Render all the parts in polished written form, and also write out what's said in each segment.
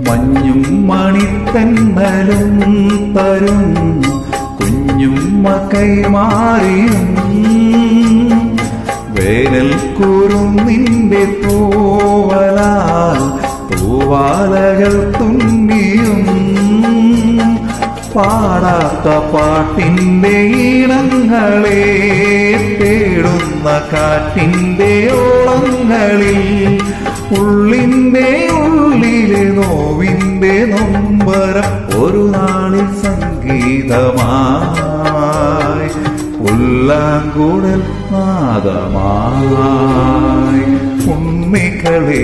മഞ്ഞും മണിത്തെന്നലും തരും കുഞ്ഞുമ്മ കൈമാറിയും വേനൽ കുറുന്നിന്റെ തൂവലാൽ തൂവാലകൾ തുന്നിയും പാടാത്ത പാട്ടിന്റെ ഈണങ്ങളെ തേടുന്ന കാറ്റിന്റെ ഓളങ്ങളിൽ ഉള്ളിന്റെ ഉള്ളിലെ നോവിന്റെ നൊമ്പരം ഒരു നാളിൽ സംഗീതമായി പുല്ലാങ്കുഴൽ നാദമായി. ഉണ്ണികളെ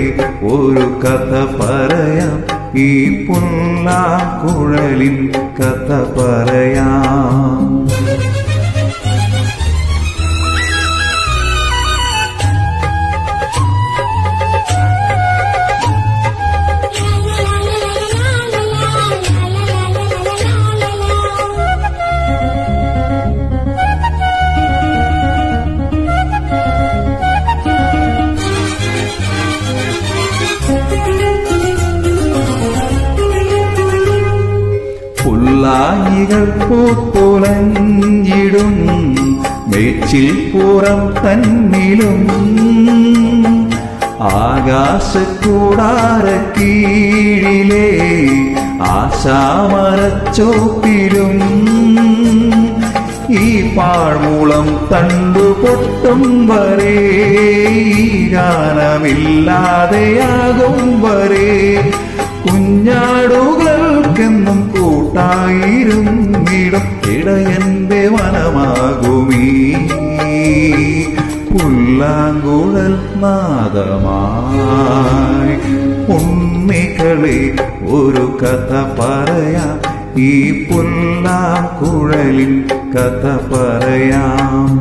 ഒരു കഥ പറയാം, ഈ പുല്ലാങ്കുഴലിൻ കഥ പറയാം. പുല്ലായികൾ പൂത്തുലഞ്ഞിടും മേച്ചിൽ പുറം തന്നിലും ആകാശക്കൂടാര കീഴിലെ ആശാമരച്ചോപ്പിലും ഈ പാഴ്മൂളം തണ്ടു പൊട്ടും വരെ ഗാനമില്ലാതെയാകും വരെ കുഞ്ഞാടുകൾക്കെന്നും കൂട്ടായിരുന്നിടും ഇടയന്റെ മനമാകുമീ പുല്ലാങ്കുഴൽ നാദമായി. ഉണ്ണികളെ ഒരു കഥ പറയാം, ഈ പുല്ലാങ്കുഴലിൻ കഥ പറയാം.